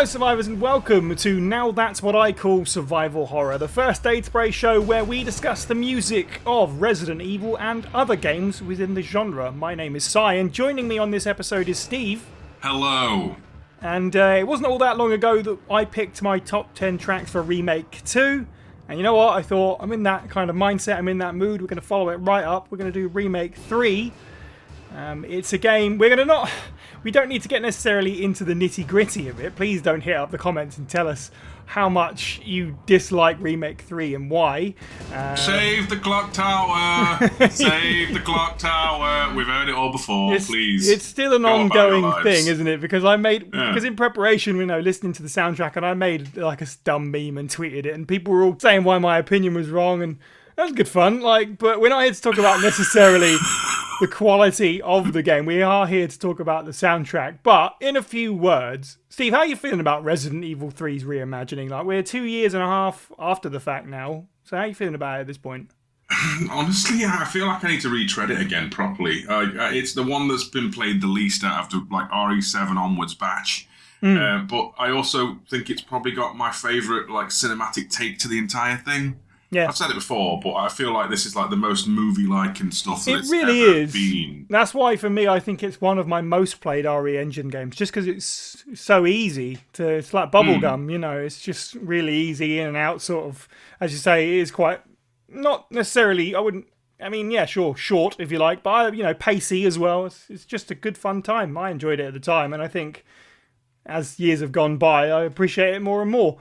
Hello survivors and welcome to Now That's What I Call Survival Horror, the first aid spray show where we discuss the music of Resident Evil and other games within the genre. My name is Sy and joining me on this episode is Steve. Hello. And it wasn't all that long ago that I picked my top 10 tracks for Remake 2. And you know what, I thought I'm in that kind of mindset, I'm in that mood, we're going to follow it right up. We're going to do Remake 3. It's a game, we don't need to get necessarily into the nitty gritty of it. Please don't hit up the comments and tell us how much you dislike Remake 3 and why. Save the clock tower! Save the clock tower! We've heard it all before, please. It's still an ongoing thing, isn't it? Because because in preparation, listening to the soundtrack, and I made like a dumb meme and tweeted it, and people were all saying why my opinion was wrong, and that was good fun. But we're not here to talk about necessarily the quality of the game. We are here to talk about the soundtrack. But in a few words, Steve, how are you feeling about Resident Evil 3's reimagining? We're 2.5 years after the fact now. So how are you feeling about it at this point? Honestly, I feel like I need to retread it again properly. It's the one that's been played the least out of the RE7 onwards batch. But I also think it's probably got my favourite cinematic take to the entire thing. Yeah. I've said it before, but I feel like this is the most movie-like and stuff that it really is. Been. That's why, for me, I think it's one of my most played RE Engine games, just because it's so easy to. It's like bubblegum, It's just really easy in and out, sort of. As you say, it is quite not necessarily. Short if you like, but pacey as well. It's just a good fun time. I enjoyed it at the time, and I think as years have gone by, I appreciate it more and more.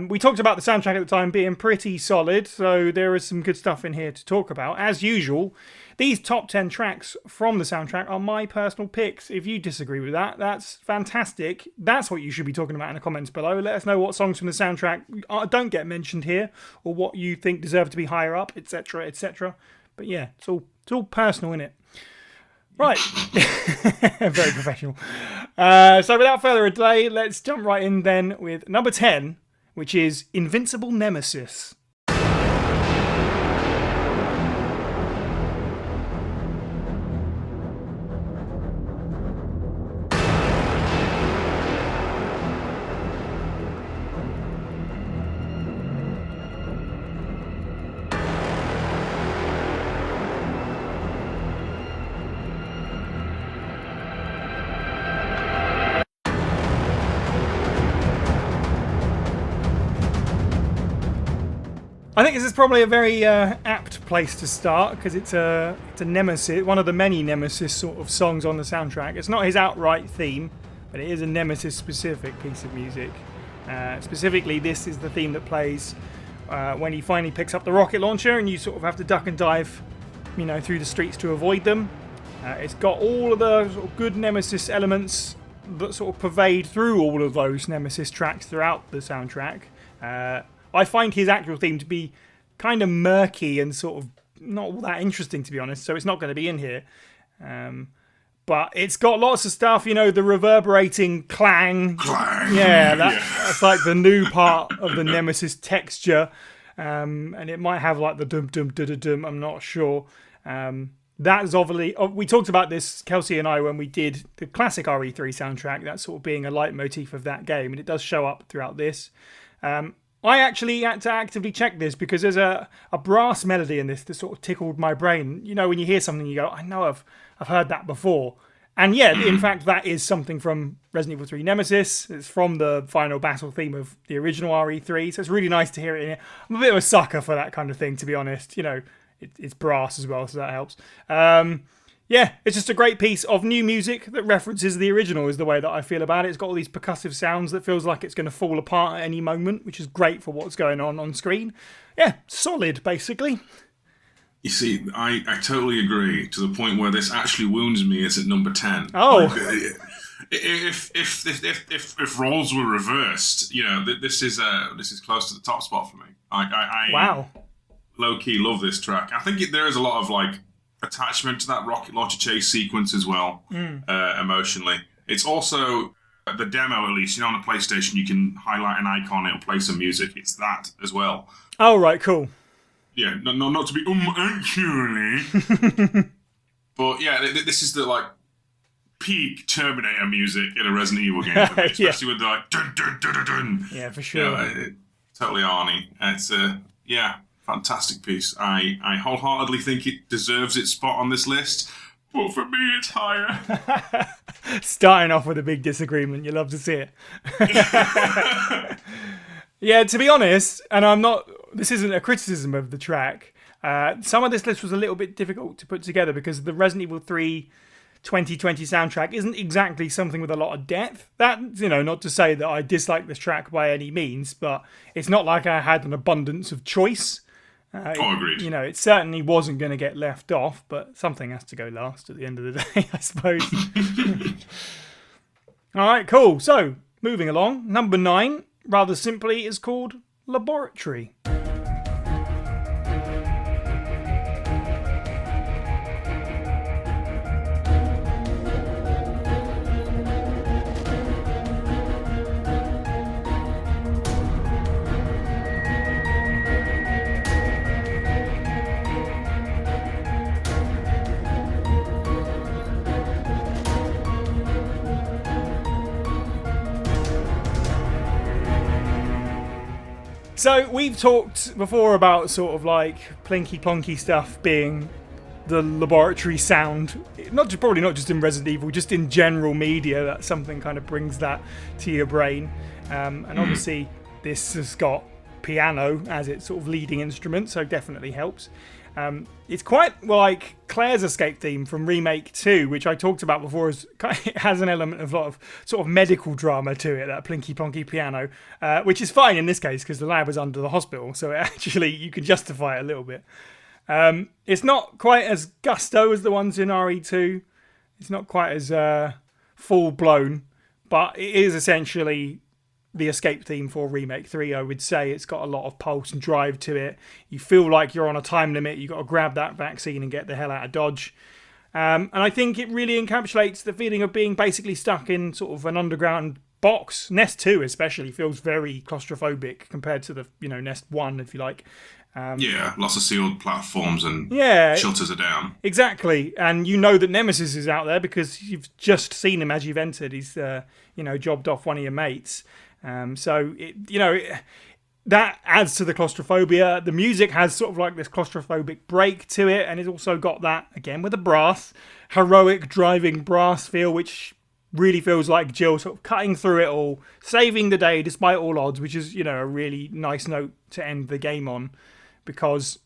We talked about the soundtrack at the time being pretty solid, so there is some good stuff in here to talk about. As usual, these top 10 tracks from the soundtrack are my personal picks. If you disagree with that, that's fantastic. That's what you should be talking about in the comments below. Let us know what songs from the soundtrack don't get mentioned here, or what you think deserve to be higher up, etc., etc. But yeah, it's all personal, innit? Right. Very professional. So without further ado, let's jump right in then with number 10, which is Invincible Nemesis. I think this is probably a very apt place to start because it's a Nemesis, one of the many Nemesis sort of songs on the soundtrack. It's not his outright theme, but it is a Nemesis specific piece of music. Specifically, this is the theme that plays when he finally picks up the rocket launcher and you sort of have to duck and dive, through the streets to avoid them. It's got all of the sort of good Nemesis elements that sort of pervade through all of those Nemesis tracks throughout the soundtrack. I find his actual theme to be kind of murky and sort of not all that interesting, to be honest, so it's not going to be in here. But it's got lots of stuff, the reverberating clang. Yeah, that's like the new part of the Nemesis texture. And it might have the dum-dum-dum-dum, I'm not sure. That's obviously... we talked about this, Kelsey and I, when we did the classic RE3 soundtrack, that sort of being a leitmotif of that game, and it does show up throughout this. I actually had to actively check this because there's a brass melody in this that sort of tickled my brain. When you hear something, you go, I know I've heard that before. And yeah, in fact, that is something from Resident Evil 3 Nemesis. It's from the final battle theme of the original RE3, so it's really nice to hear it in here. I'm a bit of a sucker for that kind of thing, to be honest. It's brass as well, so that helps. Yeah, it's just a great piece of new music that references the original is the way that I feel about it. It's got all these percussive sounds that feels like it's going to fall apart at any moment, which is great for what's going on screen. Yeah, solid, basically. You see, I totally agree, to the point where this actually wounds me. It's at number 10. Oh. If roles were reversed, this is close to the top spot for me. Wow. Low-key love this track. I think there is a lot of, attachment to that rocket launcher chase sequence as well, emotionally. It's also, the demo at least, on the PlayStation, you can highlight an icon, it'll play some music. It's that as well. Oh, right, cool. Yeah, not to be actually. But yeah, this is the peak Terminator music in a Resident Evil game, for me, especially with the like dun dun dun dun dun. Yeah, for sure. Totally Arnie. It's fantastic piece. I wholeheartedly think it deserves its spot on this list, but for me, it's higher. Starting off with a big disagreement, you love to see it. Yeah, to be honest, and this isn't a criticism of the track. Some of this list was a little bit difficult to put together because the Resident Evil 3 2020 soundtrack isn't exactly something with a lot of depth. That, not to say that I dislike this track by any means, but it's not like I had an abundance of choice. Agreed. It certainly wasn't going to get left off, but something has to go last at the end of the day, I suppose. All right, cool. So, moving along, number 9, rather simply, is called Laboratory. So we've talked before about sort of like plinky plonky stuff being the laboratory sound, probably not just in Resident Evil, just in general media, that something kind of brings that to your brain. And obviously this has got piano as its sort of leading instrument, so definitely helps. It's quite like Claire's escape theme from Remake 2, which I talked about before. It has an element of a lot of sort of medical drama to it, that plinky plonky piano, which is fine in this case because the lab is under the hospital, so actually you can justify it a little bit. It's not quite as gusto as the ones in RE2. It's not quite as full blown, but it is essentially the escape theme for Remake 3, I would say. It's got a lot of pulse and drive to it. You feel like you're on a time limit. You've got to grab that vaccine and get the hell out of Dodge. And I think it really encapsulates the feeling of being basically stuck in sort of an underground box. Nest 2 especially feels very claustrophobic compared to the Nest 1, if you like. Lots of sealed platforms and shutters are down. Exactly. And you know that Nemesis is out there because you've just seen him as you've entered. He's jobbed off one of your mates. So that adds to the claustrophobia. The music has sort of like this claustrophobic break to it, and it's also got that, again with the brass, heroic driving brass feel, which really feels like Jill sort of cutting through it all, saving the day despite all odds, which is a really nice note to end the game on, because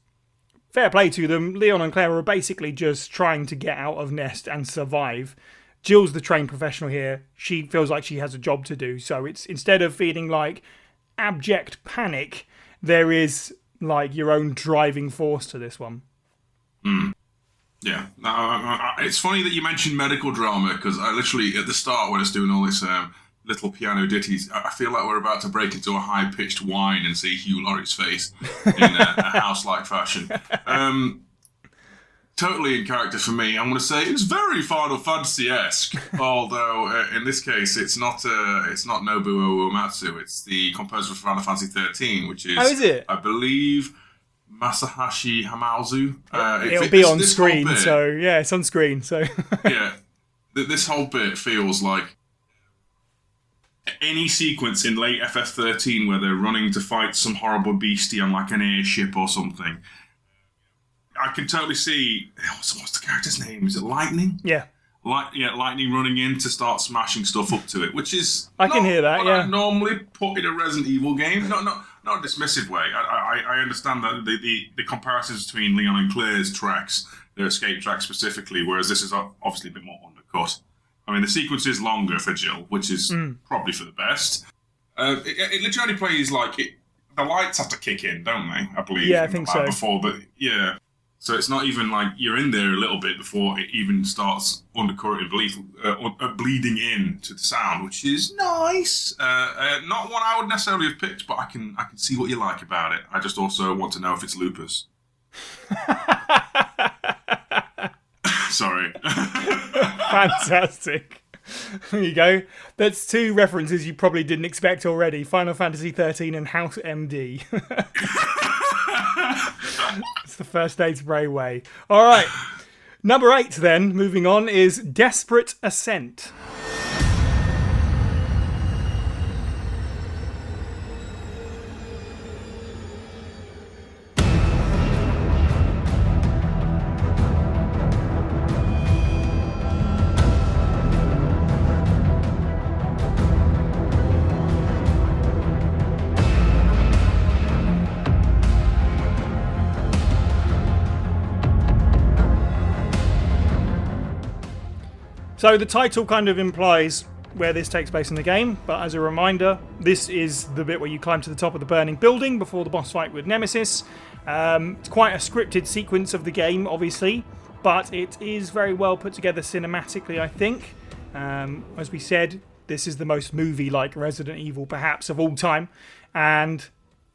fair play to them, Leon and Claire are basically just trying to get out of Nest and survive. Jill's the trained professional here. She feels like she has a job to do. So it's, instead of feeling like abject panic, there is like your own driving force to this one. Yeah. It's funny that you mentioned medical drama, because I literally, at the start when I was doing all this little piano ditties, I feel like we're about to break into a high-pitched whine and see Hugh Laurie's face in a house-like fashion. Totally in character for me. I'm going to say it's very Final Fantasy-esque, although in this case it's not Nobuo Uematsu. It's the composer for Final Fantasy 13, which is, is it? I believe, Masahashi Hamauzu. It'll be on screen, so yeah, it's on screen. So yeah, this whole bit feels like any sequence in late FF13 where they're running to fight some horrible beastie on like an airship or something. I can totally see, what's the character's name? Is it Lightning? Yeah. Lightning running in to start smashing stuff up to it, which is I can hear that, I normally put in a Resident Evil game. Not a dismissive way. I understand that the comparisons between Leon and Claire's tracks, their escape tracks specifically, whereas this is obviously a bit more undercut. I mean, the sequence is longer for Jill, which is probably for the best. It literally plays like it. The lights have to kick in, don't they? I believe. Yeah, I think so. So it's not even like you're in there a little bit before it even starts undercurrent bleeding in to the sound, which is nice. Not one I would necessarily have picked, but I can see what you like about it. I just also want to know if it's lupus. Sorry. Fantastic. There you go. That's two references you probably didn't expect already. Final Fantasy 13 and House MD. It's the first day to Brayway. All right. Number 8 then, moving on, is Desperate Ascent. So the title kind of implies where this takes place in the game, but as a reminder, this is the bit where you climb to the top of the burning building before the boss fight with Nemesis. It's quite a scripted sequence of the game, obviously, but it is very well put together cinematically, I think. As we said, this is the most movie-like Resident Evil, perhaps, of all time, and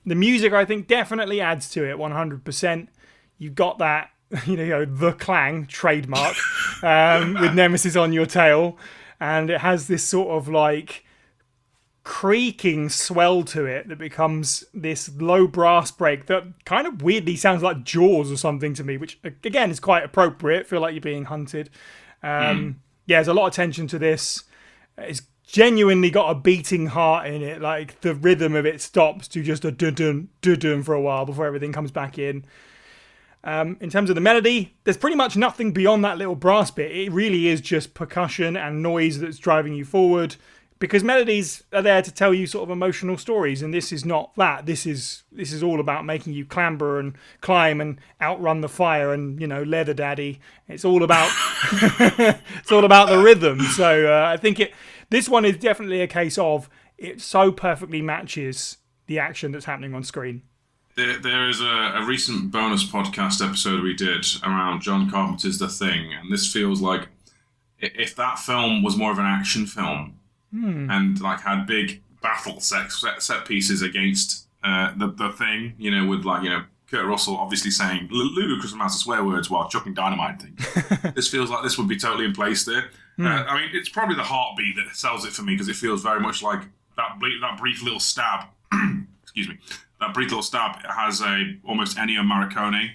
the music, I think, definitely adds to it 100%. You've got that, the clang trademark with Nemesis on your tail, and it has this sort of like creaking swell to it that becomes this low brass break that kind of weirdly sounds like Jaws or something to me, which again is quite appropriate. Feel like you're being hunted. Yeah, there's a lot of tension to this. It's genuinely got a beating heart in it. Like the rhythm of it stops to just a dun dun dun for a while before everything comes back in. In terms of the melody, there's pretty much nothing beyond that little brass bit. It really is just percussion and noise that's driving you forward, because melodies are there to tell you sort of emotional stories, and this is not that. This is all about making you clamber and climb and outrun the fire and leather daddy. It's all about it's all about the rhythm. So I think this one is definitely a case of it so perfectly matches the action that's happening on screen. There is a recent bonus podcast episode we did around John Carpenter's The Thing, and this feels like if that film was more of an action film and like had big battle set pieces against the Thing, with Kurt Russell obviously saying ludicrous amounts of swear words while chucking dynamite things. This feels like this would be totally in place there. I mean, it's probably the heartbeat that sells it for me, because it feels very much like that brief little stab. Excuse me. That brief little stab has a almost Ennio Morricone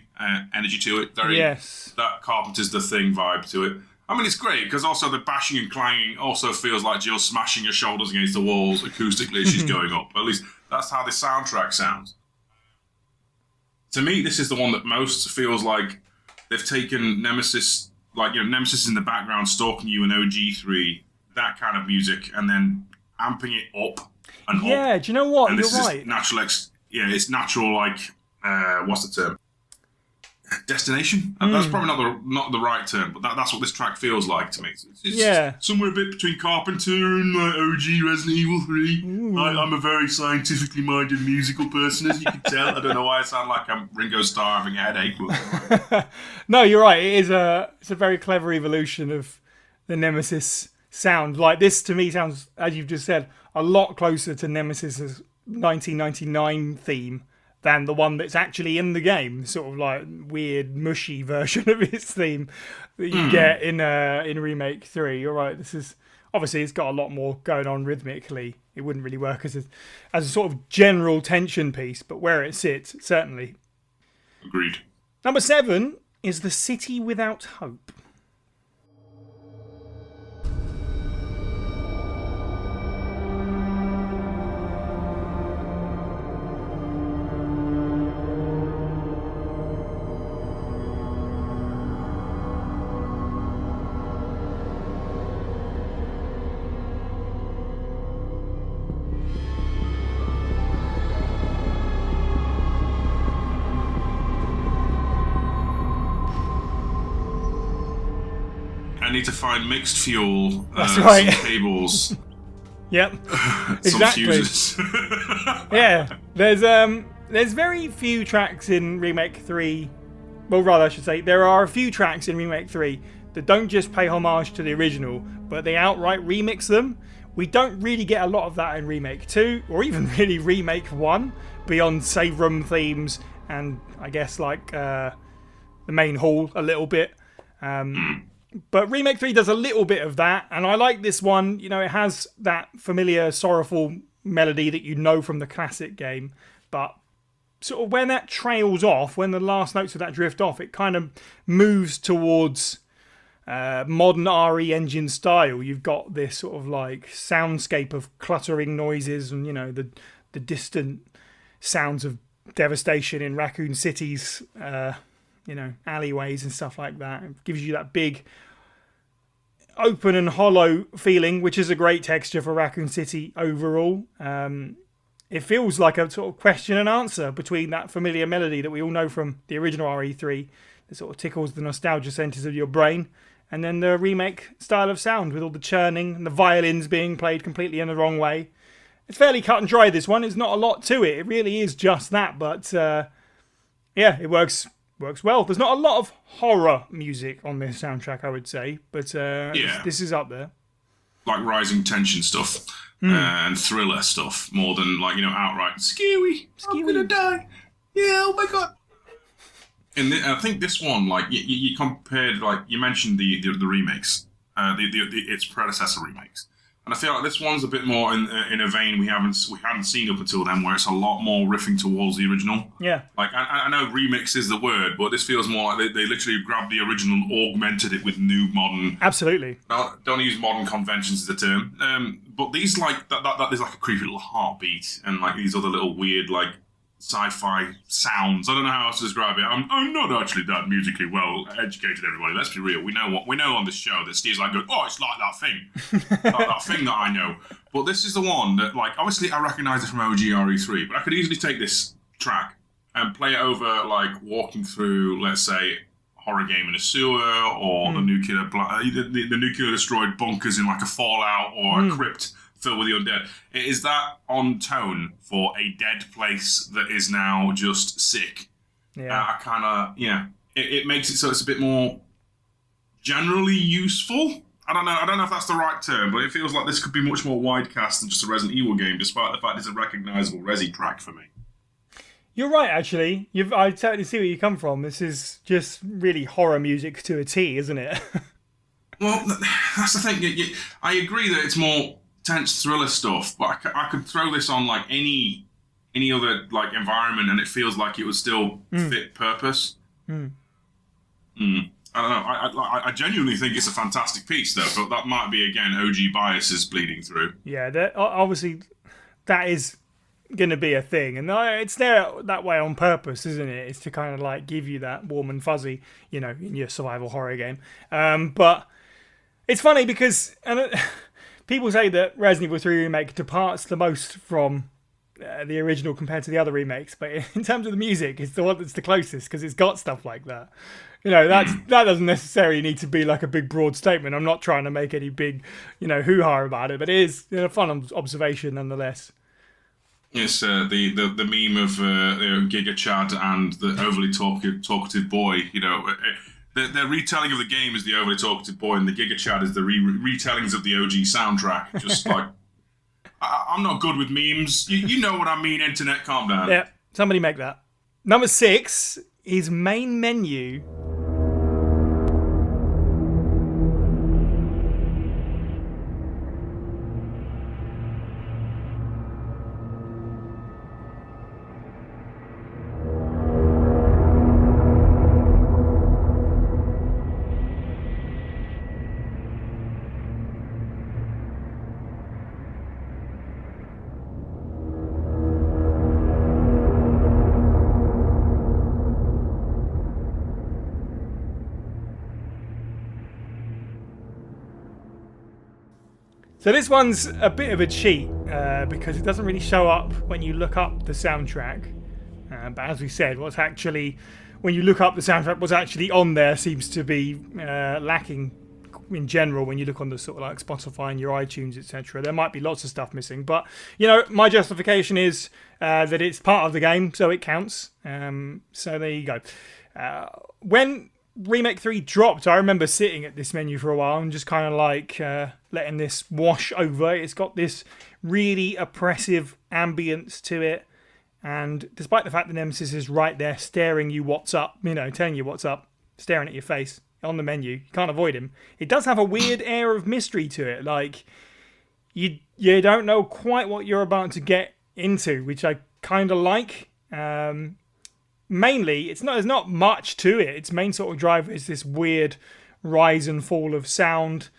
energy to it. That Carpenter's The Thing vibe to it. I mean, it's great, because also the bashing and clanging also feels like Jill smashing her shoulders against the walls acoustically as she's going up. At least that's how the soundtrack sounds. To me, this is the one that most feels like they've taken Nemesis, Nemesis in the background stalking you in OG3, that kind of music, and then amping it up and up. Yeah, do you know what? And You're right. It's natural, what's the term? Destination? That's probably not the right term, but that's what this track feels like to me. It's somewhere a bit between Carpenter and OG Resident Evil 3. I'm a very scientifically minded musical person, as you can tell. I don't know why I sound like I'm Ringo Starr having a headache. But... No, you're right. It's a very clever evolution of the Nemesis sound. Like, this to me sounds, as you've just said, a lot closer to Nemesis's 1999 theme than the one that's actually in the game. Sort of like weird, mushy version of its theme that you get in Remake 3. You're right. This is obviously, it's got a lot more going on rhythmically. It wouldn't really work as a sort of general tension piece, but where it sits, certainly. Agreed. Number 7 is The City Without Hope. I need to find mixed fuel, That's right. some cables. Yep, some exactly. fuses. Yeah, there's very few tracks in Remake 3. Well, rather, I should say, there are a few tracks in Remake 3 that don't just pay homage to the original, but they outright remix them. We don't really get a lot of that in Remake 2, or even really Remake 1, beyond save room themes and I guess the main hall a little bit. But Remake 3 does a little bit of that, and I like this one. It has that familiar, sorrowful melody that you know from the classic game, but sort of when that trails off, when the last notes of that drift off, it kind of moves towards modern RE engine style. You've got this sort of like soundscape of cluttering noises and, the distant sounds of devastation in Raccoon City's, alleyways and stuff like that. It gives you that big open and hollow feeling, which is a great texture for Raccoon City overall. It feels like a sort of question and answer between that familiar melody that we all know from the original RE3 that sort of tickles the nostalgia centres of your brain, and then the remake style of sound with all the churning and the violins being played completely in the wrong way. It's fairly cut and dry, this one. There's not a lot to it. It really is just that, but it works well. There's not a lot of horror music on this soundtrack, I would say, but this is up there. Like rising tension stuff and thriller stuff more than outright scary. I'm gonna die. Yeah, oh my god. And I think this one, you compared, you mentioned the remakes, its predecessor remakes, and I feel like this one's a bit more in a vein we hadn't seen up until then, where it's a lot more riffing towards the original. Yeah. I know remix is the word, but this feels more like they literally grabbed the original and augmented it with new modern. Absolutely. Don't use modern conventions as a term. But these that there's like a creepy little heartbeat and these other little weird sci-fi sounds. I don't know how else to describe it. I'm not actually that musically well educated, everybody. Let's be real. We know on this show that Steve's going, oh, it's like that thing. Like that thing that I know. But this is the one that, obviously I recognise it from OG RE3, but I could easily take this track and play it over, walking through, let's say, horror game in a sewer, or the nuclear destroyed bunkers in a fallout, or a crypt filled with the undead. It is that on tone for a dead place that is now just sick. Yeah. It makes it so it's a bit more generally useful. I don't know if that's the right term, but it feels like this could be much more widecast than just a Resident Evil game, despite the fact it's a recognisable Resi track for me. You're right, actually. I totally see where you come from. This is just really horror music to a T, isn't it? Well, that's the thing. I agree that it's more tense thriller stuff, but I could throw this on any other environment, and it feels like it would still fit purpose. I don't know. I genuinely think it's a fantastic piece, though, but that might be, again, OG biases bleeding through. Yeah, obviously that is going to be a thing, and it's there that way on purpose, isn't it? It's to kind of give you that warm and fuzzy, in your survival horror game. But it's funny because people say that Resident Evil 3 Remake departs the most from the original compared to the other remakes, but in terms of the music, it's the one that's the closest because it's got stuff like that. That doesn't necessarily need to be a big broad statement. I'm not trying to make any big, hoo-ha about it, but it is a fun observation nonetheless. Yes, the meme of Giga Chad and the overly talkative boy. Their retelling of the game is the overly talkative boy, and the Giga Chad is the retellings of the OG soundtrack. Just I'm not good with memes. You know what I mean, internet, calm down. Yeah, somebody make that. Number 6 is main menu. So this one's a bit of a cheat because it doesn't really show up when you look up the soundtrack. But as we said, when you look up the soundtrack, what's actually on there seems to be lacking in general when you look on the sort of Spotify and your iTunes, etc. There might be lots of stuff missing. But, my justification is that it's part of the game, so it counts. So there you go. When Remake 3 dropped, I remember sitting at this menu for a while and just kind of letting this wash over. It's got this really oppressive ambience to it, and despite the fact that Nemesis is right there staring you what's up, telling you what's up, staring at your face on the menu, you can't avoid him. It does have a weird air of mystery to it, you don't know quite what you're about to get into, which I kind of like. Mainly, there's not much to it. Its main sort of driver is this weird rise and fall of sound,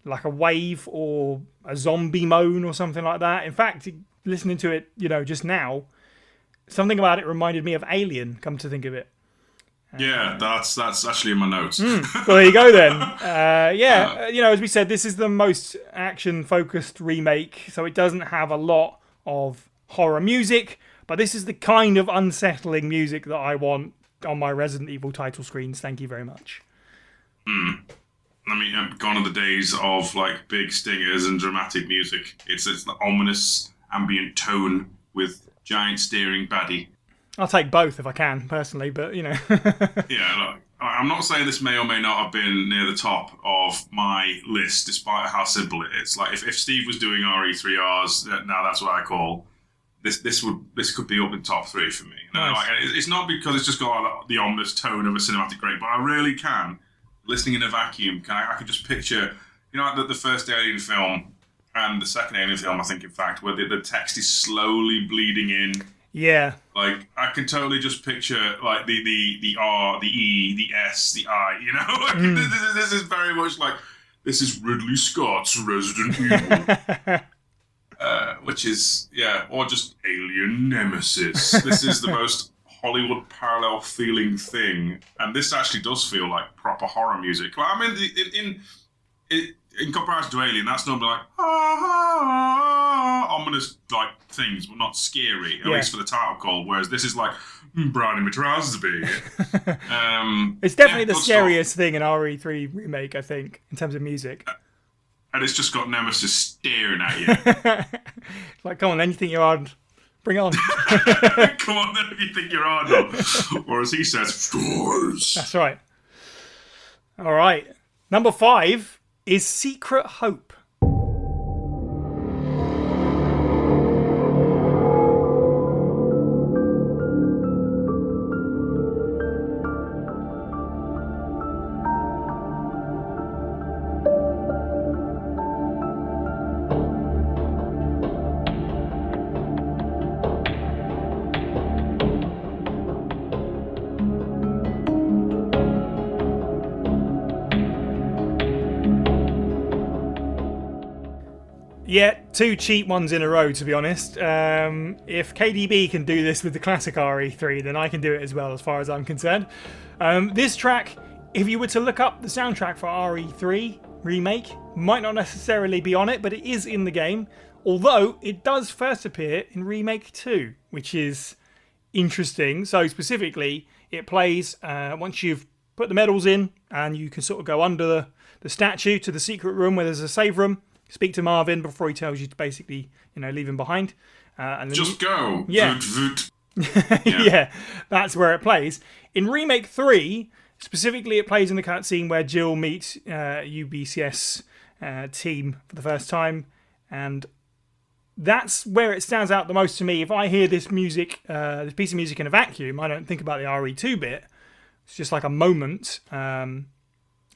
like a wave or a zombie moan or something like that. In fact, listening to it, just now, something about it reminded me of Alien, come to think of it. Yeah, that's actually in my notes. Well, there you go then. As we said, this is the most action-focused remake, so it doesn't have a lot of horror music, but this is the kind of unsettling music that I want on my Resident Evil title screens. Thank you very much. I mean, gone are the days of like big stingers and dramatic music. It's the ominous ambient tone with giant steering baddie. I'll take both if I can, personally, but Yeah, look, I'm not saying this may or may not have been near the top of my list, despite how simple it is. Like, if Steve was doing RE3Rs, now that's what I call this could be up in top 3 for me. Nice. Like, it's not because it's just got like, the ominous tone of a cinematic great, but I really can, listening in a vacuum, I could just picture, like the first Alien film and the second Alien film, I think, in fact, where the text is slowly bleeding in. Yeah. Like, I can totally just picture, like, the R, the E, the S, the I, This is very much like, this is Ridley Scott's Resident Evil. Which is, or just Alien Nemesis. This is the most Hollywood parallel feeling thing. And this actually does feel like proper horror music. Like, I mean, in comparison to Alien, that's normally like ominous like things, but not scary, at least for the title call. Whereas this is like Brownie McRaspy. It's definitely the scariest thing in RE3 remake, I think, in terms of music. And it's just got Nemesis staring at you. Like, come on, then you think you're on. Bring it on. Come on, then if you think you're on. Or as he says, stores. That's right. All right. Number 5 is Secret Hope. Yeah, 2 cheap ones in a row, to be honest. If KDB can do this with the classic RE3, then I can do it as well, as far as I'm concerned. This track, if you were to look up the soundtrack for RE3 Remake, might not necessarily be on it, but it is in the game. Although, it does first appear in Remake 2, which is interesting. So, specifically, it plays once you've put the medals in, and you can sort of go under the statue to the secret room where there's a save room. Speak to Marvin before he tells you to basically, leave him behind. And then just go. Yeah. Voot, voot. Yeah, that's where it plays. In Remake 3, specifically, it plays in the cutscene where Jill meets UBCS team for the first time. And that's where it stands out the most to me. If I hear this music, this piece of music in a vacuum, I don't think about the RE2 bit. It's just like a moment.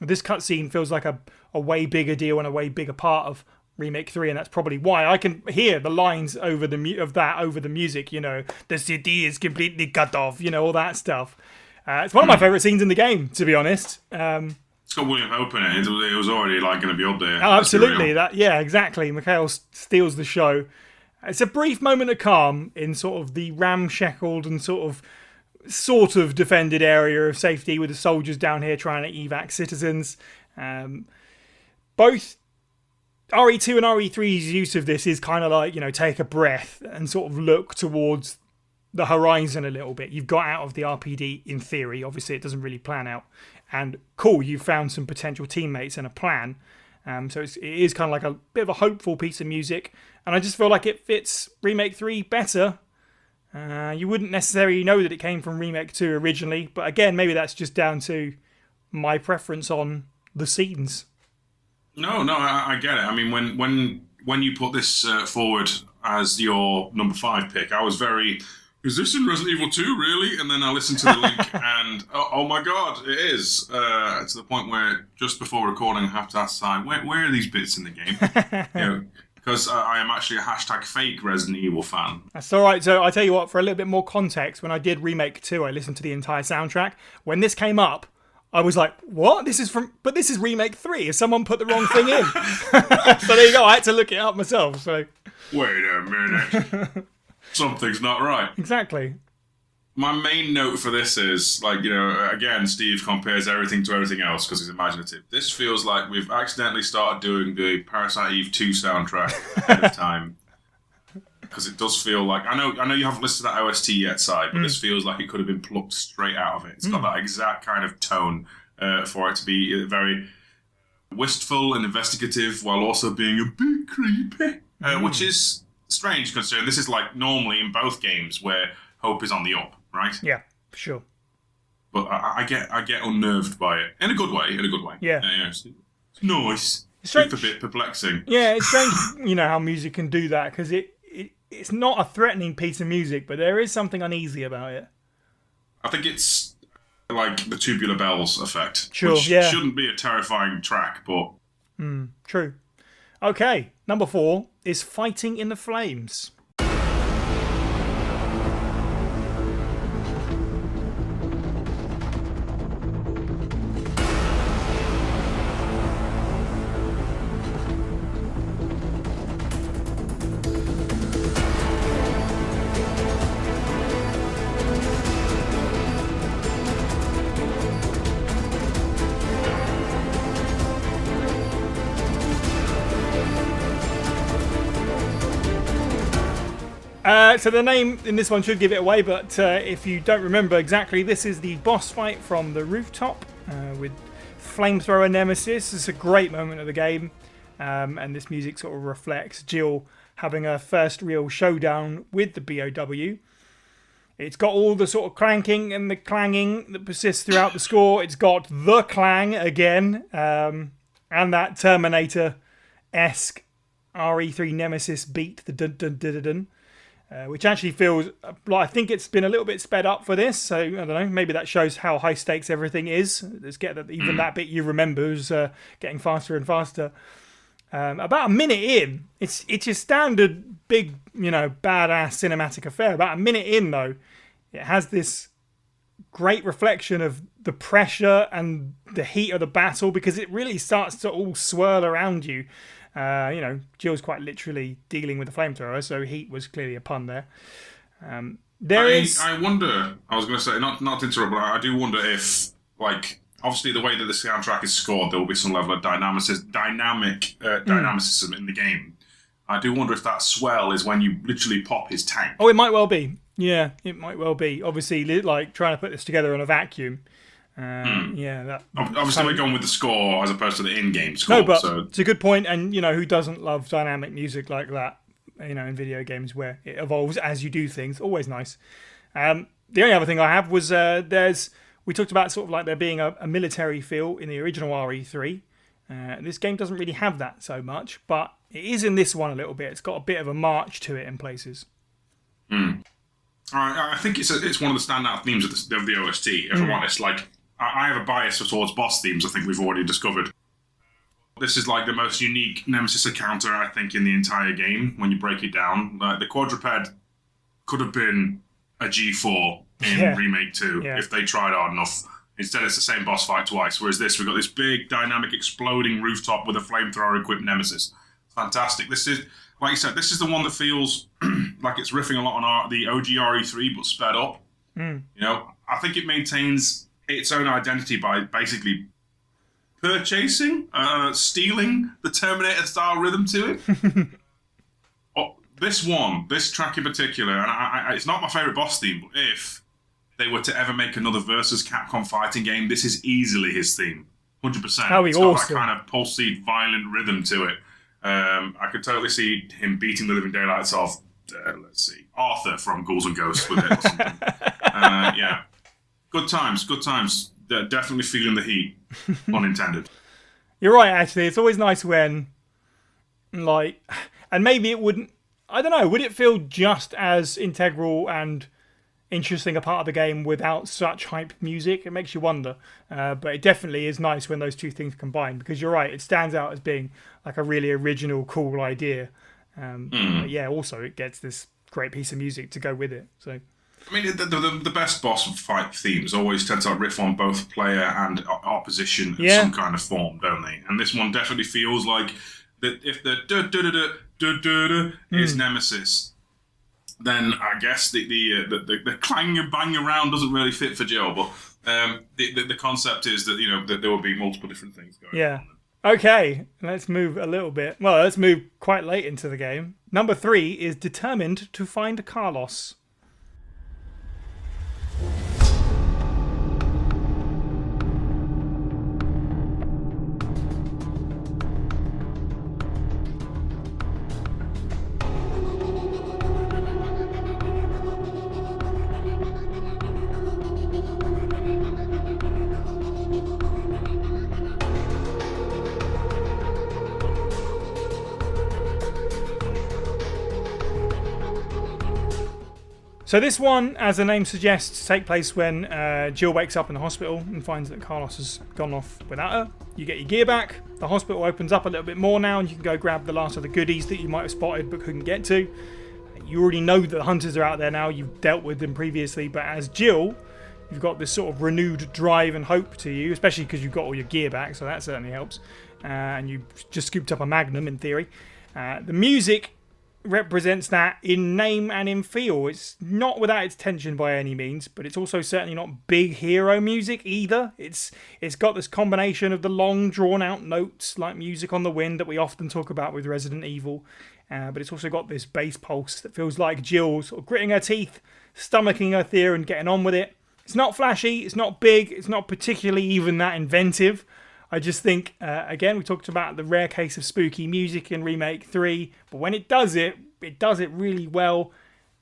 This cutscene feels like a way bigger deal and a way bigger part of Remake 3, and that's probably why I can hear the lines over the music, the city is completely cut off, all that stuff. It's one of my favourite scenes in the game, to be honest. It's got William Hope in it. It was already going to be up there. Oh, absolutely. Exactly. Mikhail steals the show. It's a brief moment of calm in sort of the ramshackled and sort of defended area of safety with the soldiers down here trying to evac citizens. Both RE2 and RE3's use of this is kind of like, take a breath and sort of look towards the horizon a little bit. You've got out of the RPD in theory. Obviously, it doesn't really plan out. And cool, you've found some potential teammates and a plan. So it is kind of like a bit of a hopeful piece of music. And I just feel like it fits Remake 3 better. You wouldn't necessarily know that it came from Remake 2 originally, but again, maybe that's just down to my preference on the scenes. No, I get it. I mean, when you put this forward as your number 5 pick, I was very, is this in Resident Evil 2, really? And then I listened to the link and, oh my god, it is. To the point where just before recording, I have to ask Simon, where are these bits in the game? Because I am actually a #fake Resident Evil fan. That's all right. So I tell you what, for a little bit more context, when I did Remake 2, I listened to the entire soundtrack. When this came up, I was like, what? This is Remake 3. Has someone put the wrong thing in? So there you go. I had to look it up myself. So wait a minute. Something's not right. Exactly. My main note for this is, like, again, Steve compares everything to everything else because he's imaginative. This feels like we've accidentally started doing the Parasite Eve 2 soundtrack ahead of time. Because it does feel like... I know you haven't listened to that OST yet, Si, but this feels like it could have been plucked straight out of it. It's got that exact kind of tone for it to be very wistful and investigative while also being a bit creepy. Which is strange considering this is like normally in both games where hope is on the up, right? Yeah, for sure. But I get unnerved by it. In a good way. Yeah. It's nice. It's a bit perplexing. Yeah, it's strange, how music can do that, because it's not a threatening piece of music, but there is something uneasy about it. I think it's like the Tubular Bells effect. Sure, which yeah. shouldn't be a terrifying track, but... True. Okay, number 4 is Fighting in the Flames. So the name in this one should give it away, but if you don't remember exactly, this is the boss fight from the rooftop with Flamethrower Nemesis. It's a great moment of the game, and this music sort of reflects Jill having her first real showdown with the BOW. It's got all the sort of clanking and the clanging that persists throughout the score. It's got the clang again, and that Terminator-esque RE3 Nemesis beat, the dun-dun-dun-dun-dun. Which actually feels like, I think it's been a little bit sped up for this, so I don't know, maybe that shows how high stakes everything is. Let's get that, even that bit you remember is getting faster and faster. About a minute in, it's your standard big, badass cinematic affair. About a minute in, though, it has this great reflection of the pressure and the heat of the battle, because it really starts to all swirl around you. Jill's quite literally dealing with the flamethrower, so heat was clearly a pun there. I wonder, I was going to say, not to interrupt, but I do wonder if, like, obviously the way that the soundtrack is scored, there will be some level of dynamicism in the game. I do wonder if that swell is when you literally pop his tank. Oh, it might well be. Yeah, it might well be. Obviously, like, trying to put this together in a vacuum. Yeah, that. Obviously, we're going with the score as opposed to the in-game score. No, but it's a good point, and who doesn't love dynamic music like that? In video games where it evolves as you do things, always nice. The only other thing I have was we talked about sort of like there being a military feel in the original RE3. This game doesn't really have that so much, but it is in this one a little bit. It's got a bit of a march to it in places. I think it's one of the standout themes of the OST. If I'm honest, like. I have a bias towards boss themes, I think we've already discovered. This is like the most unique Nemesis encounter, I think, in the entire game, when you break it down. Like, the quadruped could have been a G4 in Remake 2 if they tried hard enough. Instead, it's the same boss fight twice, whereas we've got this big, dynamic, exploding rooftop with a flamethrower-equipped Nemesis. Fantastic. This is, like you said, this is the one that feels like it's riffing a lot on the OG RE3, but sped up. I think it maintains its own identity by basically stealing the Terminator-style rhythm to it. This track in particular, and it's not my favourite boss theme, but if they were to ever make another versus Capcom fighting game, this is easily his theme. 100%. It's got that kind of pulsy, violent rhythm to it. I could totally see him beating the living daylights off, Arthur from Ghouls and Ghosts with it or something. Yeah. Good times. They're definitely feeling the heat. Unintended. You're right, actually. It's always nice when, like, and maybe it wouldn't, I don't know, would it feel just as integral and interesting a part of the game without such hype music? It makes you wonder. But it definitely is nice when those two things combine, because you're right, it stands out as being like a really original, cool idea. But yeah, also it gets this great piece of music to go with it. So I mean, the best boss fight themes always tend to riff on both player and opposition in some kind of form, don't they? And this one definitely feels like that if the is Nemesis, then I guess the clang and bang around doesn't really fit for Jill. But the concept is that that there will be multiple different things going on. Okay, let's move a little bit. Well, let's move quite late into the game. Number 3 is determined to find Carlos. So this one, as the name suggests, takes place when Jill wakes up in the hospital and finds that Carlos has gone off without her. You get your gear back. The hospital opens up a little bit more now, and you can go grab the last of the goodies that you might have spotted but couldn't get to. You already know that the hunters are out there now. You've dealt with them previously, but as Jill, you've got this sort of renewed drive and hope to you, especially because you've got all your gear back, so that certainly helps. And you just scooped up a Magnum, in theory. The music represents that in name and in feel. It's not without its tension by any means, but it's also certainly not big hero music either. It's got this combination of the long drawn out notes like Music on the Wind that we often talk about with Resident Evil, but it's also got this bass pulse that feels like Jill sort of gritting her teeth, stomaching her fear and getting on with it. It's not flashy, it's not big, it's not particularly even that inventive. I just think, again, we talked about the rare case of spooky music in Remake 3, but when it does it really well.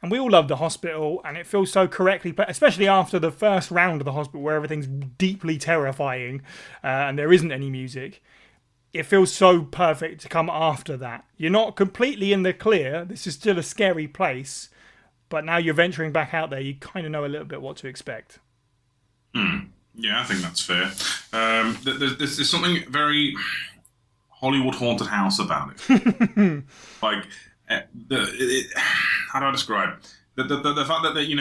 And we all love the hospital, and it feels so correctly, especially after the first round of the hospital where everything's deeply terrifying and there isn't any music. It feels so perfect to come after that. You're not completely in the clear. This is still a scary place, but now you're venturing back out there. You kind of know a little bit what to expect. Yeah, I think that's fair. There's something very Hollywood haunted house about it. Like, how do I describe the fact that you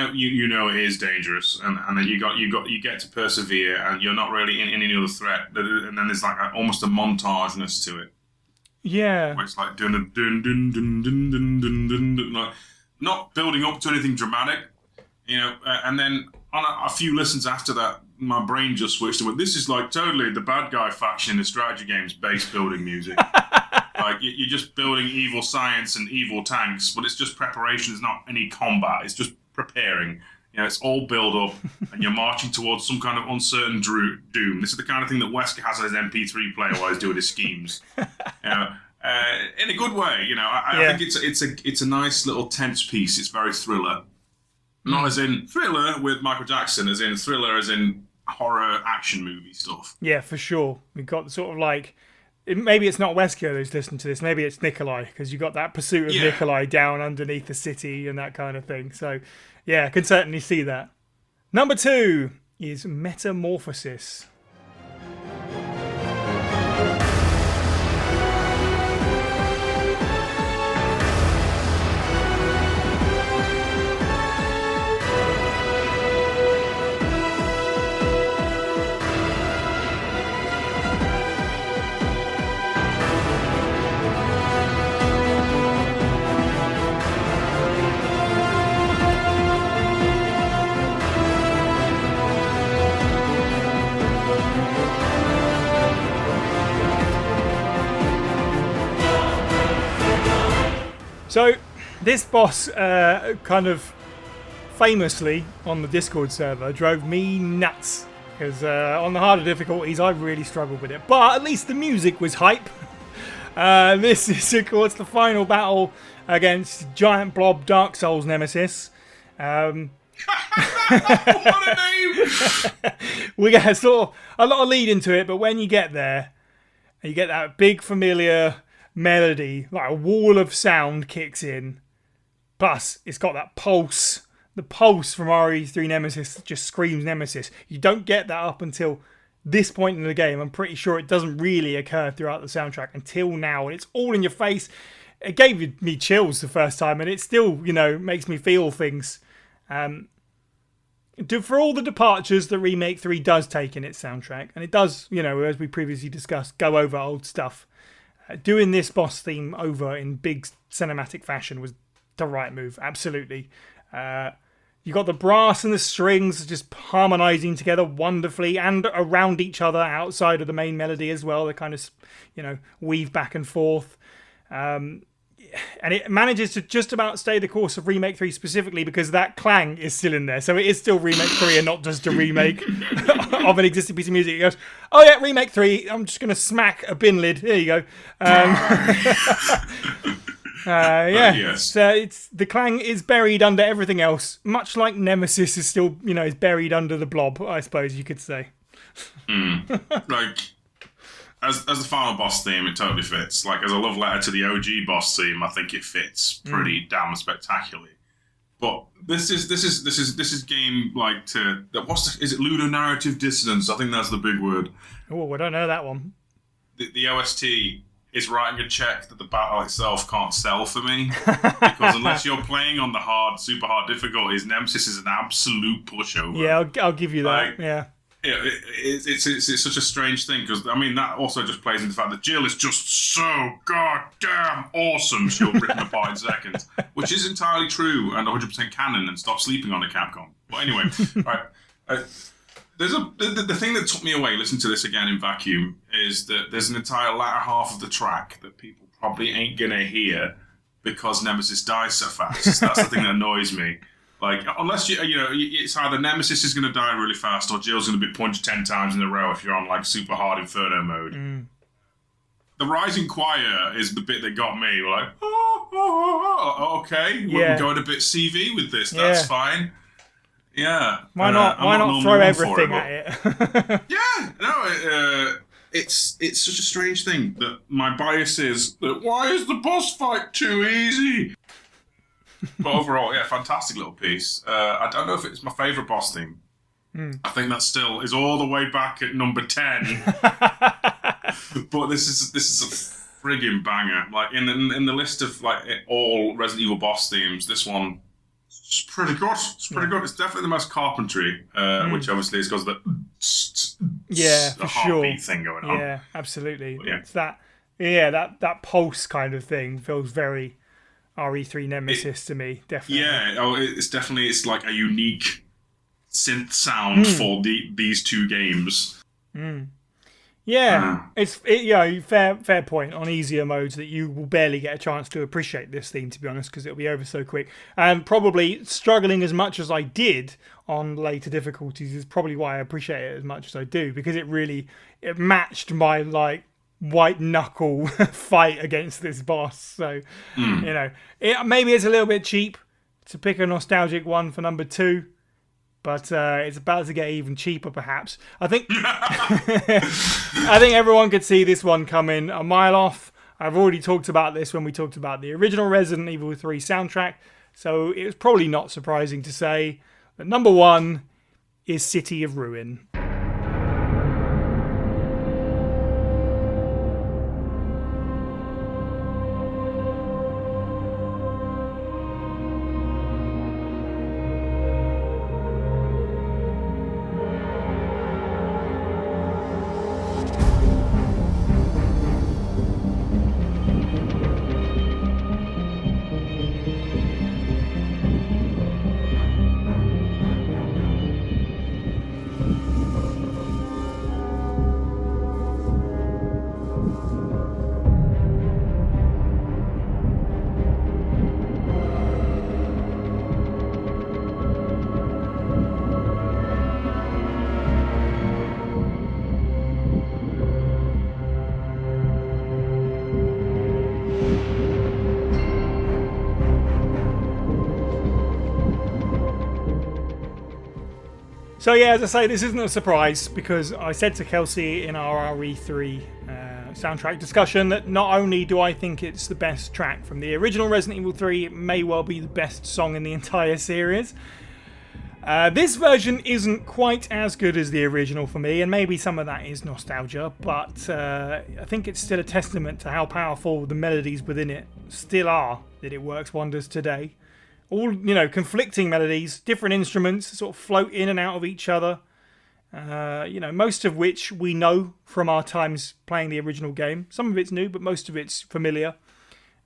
know it is dangerous, and that you get to persevere, and you're not really in any other threat, and then there's like almost a montageness to it. Yeah, where it's like dun dun dun dun dun dun dun dun dun, like not building up to anything dramatic, and then on a few listens after that, my brain just switched to, this is like totally the bad guy faction in the strategy games base building music. Like, you're just building evil science and evil tanks, but it's just preparation. There's not any combat. It's just preparing. It's all build up, and you're marching towards some kind of uncertain doom. This is the kind of thing that Wesker has on his MP3 player while he's doing his schemes. In a good way. I think it's a nice little tense piece. It's very thriller. Not as in thriller with Michael Jackson, as in thriller as in horror action movie stuff. Yeah, for sure. We've got sort of like, maybe it's not Wesker who's listening to this, maybe it's Nikolai, because you got that pursuit of Nikolai down underneath the city and that kind of thing. So, yeah, I can certainly see that. Number 2 is Metamorphosis. So, this boss kind of famously on the Discord server drove me nuts, because on the harder difficulties I really struggled with it. But at least the music was hype. This is, of course, the final battle against Giant Blob Dark Souls Nemesis. What a name! We get sort of a lot of lead into it, but when you get there, you get that big familiar melody, like a wall of sound kicks in. Plus, it's got that pulse. The pulse from RE3 Nemesis just screams Nemesis. You don't get that up until this point in the game. I'm pretty sure it doesn't really occur throughout the soundtrack until now, and it's all in your face. It gave me chills the first time, and it still, makes me feel things. for all the departures that Remake 3 does take in its soundtrack, and it does, as we previously discussed, go over old stuff, doing this boss theme over in big cinematic fashion was the right move, absolutely. You got the brass and the strings just harmonizing together wonderfully and around each other outside of the main melody as well. They kind of, weave back and forth. And it manages to just about stay the course of Remake 3 specifically because that clang is still in there. So it is still Remake 3 and not just a remake of an existing piece of music. It goes, oh yeah, Remake 3, I'm just going to smack a bin lid. There you go. Yes. So the clang is buried under everything else, much like Nemesis is still, is buried under the blob, I suppose you could say. Like, as the final boss theme, it totally fits. Like, as a love letter to the OG boss theme, I think it fits pretty damn spectacularly. But this is game like to is it ludonarrative dissonance? I think that's the big word. Oh, I don't know that one. The OST is writing a check that the battle itself can't sell for me, because unless you're playing on the super hard difficulties, Nemesis is an absolute pushover. Yeah, I'll give you that. Yeah. It's such a strange thing, because I mean that also just plays into the fact that Jill is just so goddamn awesome. She'll rip them apart in seconds, which is entirely true and 100% canon. And stop sleeping on a Capcom. But anyway, right. There's the thing that took me away listening to this again in vacuum is that there's an entire latter half of the track that people probably ain't gonna hear because Nemesis dies so fast. That's the thing that annoys me. Like, unless it's either Nemesis is going to die really fast or Jill's going to be punched 10 times in a row if you're on like super hard Inferno mode. The Rising Choir is the bit that got me. We're like, okay, we're going a bit CV with this. That's fine. Yeah. Why not throw everything at it? Yeah. No. It's such a strange thing that my bias is that why is the boss fight too easy? But overall, yeah, fantastic little piece. I don't know if it's my favourite boss theme. I think that still is all the way back at number 10. But this is a friggin' banger. Like in the list of like all Resident Evil boss themes, this one is pretty good. It's pretty good. It's definitely the most carpentry, which obviously is because of the heartbeat thing going on. Yeah, absolutely. But, yeah. It's that that pulse kind of thing feels very RE3 Nemesis to me, definitely. Yeah, it's like a unique synth sound for these two games. Yeah, fair point on easier modes that you will barely get a chance to appreciate this theme, to be honest, because it'll be over so quick. And probably struggling as much as I did on later difficulties is probably why I appreciate it as much as I do, because it matched my like white knuckle fight against this boss. So maybe it's a little bit cheap to pick a nostalgic one for number 2, but it's about to get even cheaper perhaps. I think everyone could see this one coming a mile off. I've already talked about this when we talked about the original Resident Evil 3 soundtrack, so it's probably not surprising to say that number 1 is City of Ruin. So yeah, as I say, this isn't a surprise because I said to Kelsey in our RE3 soundtrack discussion that not only do I think it's the best track from the original Resident Evil 3, it may well be the best song in the entire series. This version isn't quite as good as the original for me, and maybe some of that is nostalgia, but I think it's still a testament to how powerful the melodies within it still are, that it works wonders today. all, conflicting melodies, different instruments sort of float in and out of each other. Most of which we know from our times playing the original game. Some of it's new, but most of it's familiar.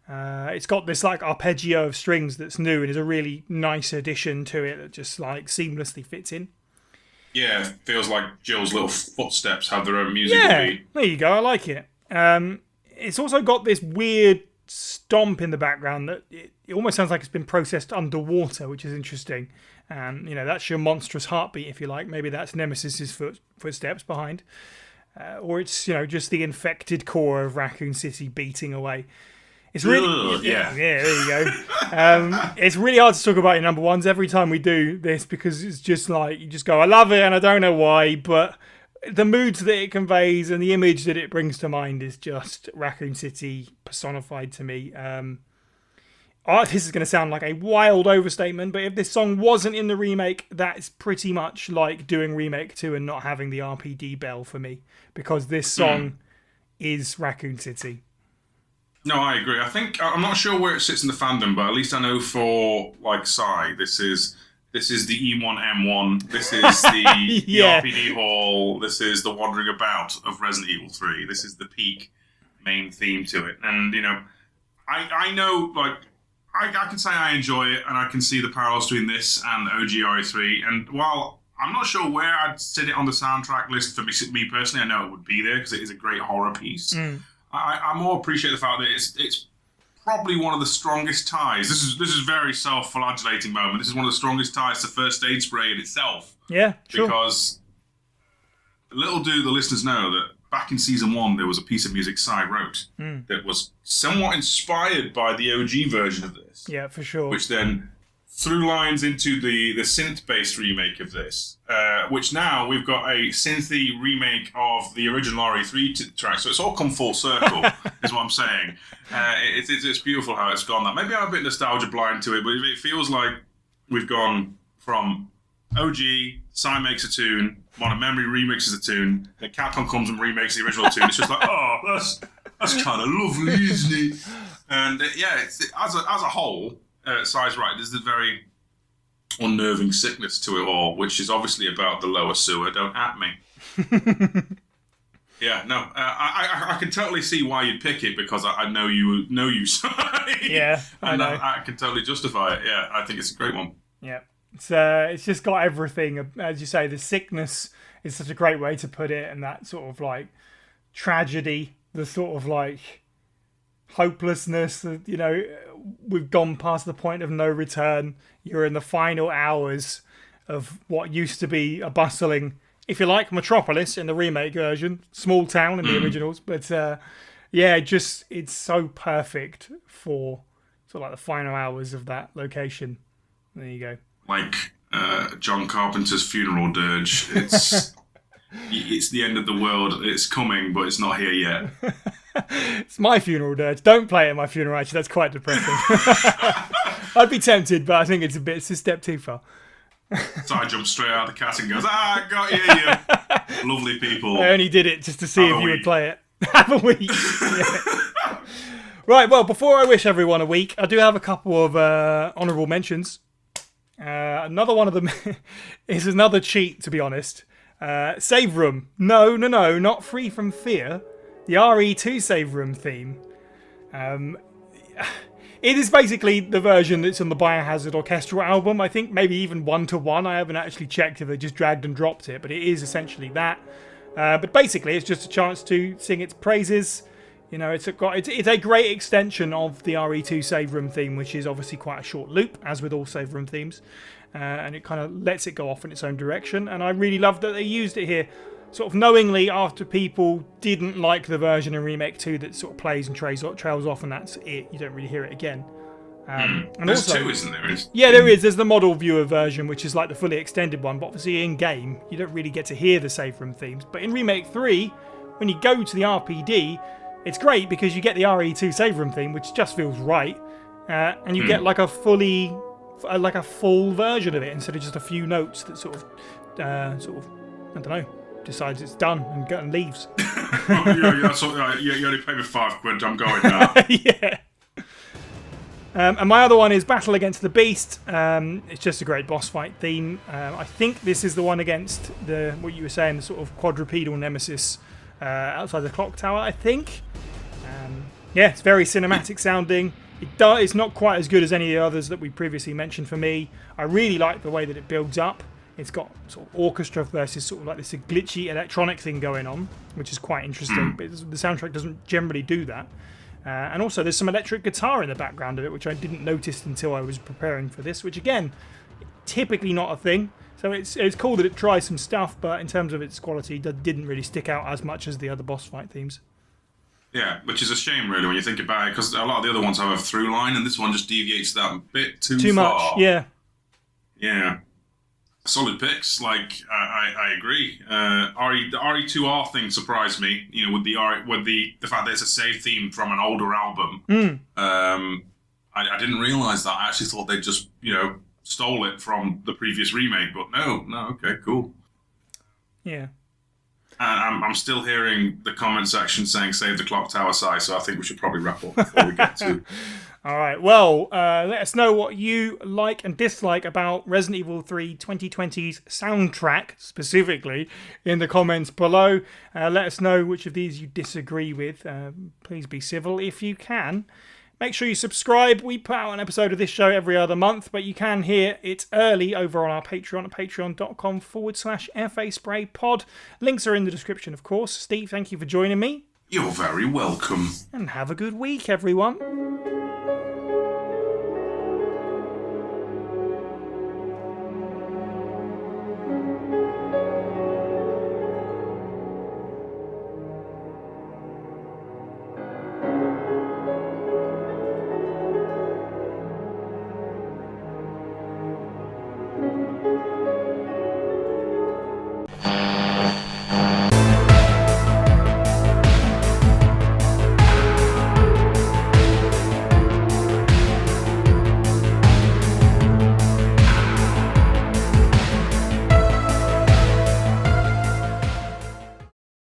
It's got this like arpeggio of strings that's new and is a really nice addition to it that just like seamlessly fits in. Yeah, it feels like Jill's little footsteps have their own music. Yeah, there you go. I like it. It's also got this weird stomp in the background that it almost sounds like it's been processed underwater, which is interesting. That's your monstrous heartbeat, if you like. Maybe that's Nemesis's footsteps behind. Or it's, just the infected core of Raccoon City beating away. It's really... Yeah, there you go. It's really hard to talk about your number ones every time we do this because it's just like, you just go, I love it and I don't know why, but the moods that it conveys and the image that it brings to mind is just Raccoon City personified to me. This is going to sound like a wild overstatement, but if this song wasn't in the remake, that's pretty much like doing Remake 2 and not having the RPD bell for me, because this song is Raccoon City. No, I agree. I'm not sure where it sits in the fandom, but at least I know for like Psy, this is the E1M1, this is the, the RPD hall, this is the wandering about of Resident Evil 3, this is the peak main theme to it. And, I know, like, I can say I enjoy it, and I can see the parallels between this and OG RE3, and while I'm not sure where I'd sit it on the soundtrack list for me personally, I know it would be there, because it is a great horror piece. I more appreciate the fact that it's probably one of the strongest ties. This is very self-flagellating moment. This is one of the strongest ties to First Aid Spray in itself. Yeah, sure. Because little do the listeners know that back in Season 1, there was a piece of music Psy wrote that was somewhat inspired by the OG version of this. Yeah, for sure. Which then through lines into the synth-based remake of this, which now we've got a synthy remake of the original RE3 track, so it's all come full circle, is what I'm saying. It's beautiful how it's gone. Maybe I'm a bit nostalgia blind to it, but it feels like we've gone from OG, Psy makes a tune, Modern Memory remixes a tune, then Capcom comes and remakes the original tune. It's just like, that's kind of lovely, isn't it? And as a whole, Psy's right, there's a very unnerving sickness to it all, which is obviously about the lower sewer. Don't at me. Yeah, no, I can totally see why you'd pick it, because I know you, Yeah, I know. I can totally justify it. Yeah, I think it's a great one. Yeah, it's just got everything. As you say, the sickness is such a great way to put it, and that sort of like tragedy, the sort of like hopelessness. We've gone past the point of no return. You're in the final hours of what used to be a bustling, if you like, metropolis in the remake version, small town in the originals. But it's so perfect for sort of like the final hours of that location. There you go. Like John Carpenter's funeral dirge. It's it's the end of the world. It's coming, but it's not here yet. It's my funeral dirge. Don't play it at my funeral, actually. That's quite depressing. I'd be tempted, but I think it's a step too far. So I jumped straight out of the cat and goes, got you. Lovely people. I only did it just to see if you would play it. Have a week. Yeah. Right, well, before I wish everyone a week, I do have a couple of honourable mentions. Another one of them is another cheat, to be honest. Save room. No, not Free from Fear. The RE2 save room theme. It is basically the version that's on the Biohazard Orchestral album. I think maybe even 1-to-1. I haven't actually checked if they just dragged and dropped it, but it is essentially that. But basically, it's just a chance to sing its praises. It's a great extension of the RE2 save room theme, which is obviously quite a short loop, as with all save room themes. And it kind of lets it go off in its own direction. And I really love that they used it here, sort of knowingly, after people didn't like the version in Remake 2 that sort of plays and trails off, and that's it. You don't really hear it again. And There's also, two, isn't there? Yeah, there is. There's the model viewer version, which is like the fully extended one, but obviously in-game, you don't really get to hear the save room themes. But in Remake 3, when you go to the RPD, it's great because you get the RE2 save room theme, which just feels right, and you get like a full version of it instead of just a few notes that sort of, I don't know, decides it's done and leaves. You only paid me £5. I'm going now. Yeah. And my other one is Battle Against the Beast. It's just a great boss fight theme. I think this is the one against what you were saying, the sort of quadrupedal Nemesis outside the clock tower, I think. Yeah, it's very cinematic sounding. It's not quite as good as any of the others that we previously mentioned for me. I really like the way that it builds up. It's got sort of orchestra versus sort of like this glitchy electronic thing going on, which is quite interesting. But the soundtrack doesn't generally do that. And also there's some electric guitar in the background of it, which I didn't notice until I was preparing for this, which again, typically not a thing. So it's cool that it tries some stuff, but in terms of its quality, it didn't really stick out as much as the other boss fight themes. Yeah, which is a shame really when you think about it, because a lot of the other ones have a through line, and this one just deviates that a bit too far. Much, yeah. Yeah. Solid picks, like I agree. The RE2R thing surprised me. You know, with the fact that it's a save theme from an older album. I didn't realize that. I actually thought they just stole it from the previous remake, but no. Okay, cool. Yeah. And I'm still hearing the comment section saying "save the clock tower" size, so I think we should probably wrap up before we get to. All right, well, let us know what you like and dislike about Resident Evil 3 2020's soundtrack, specifically, in the comments below. Let us know which of these you disagree with. Please be civil if you can. Make sure you subscribe. We put out an episode of this show every other month, but you can hear it early over on our Patreon at patreon.com/FASprayPod. Links are in the description, of course. Steve, thank you for joining me. You're very welcome. And have a good week, everyone.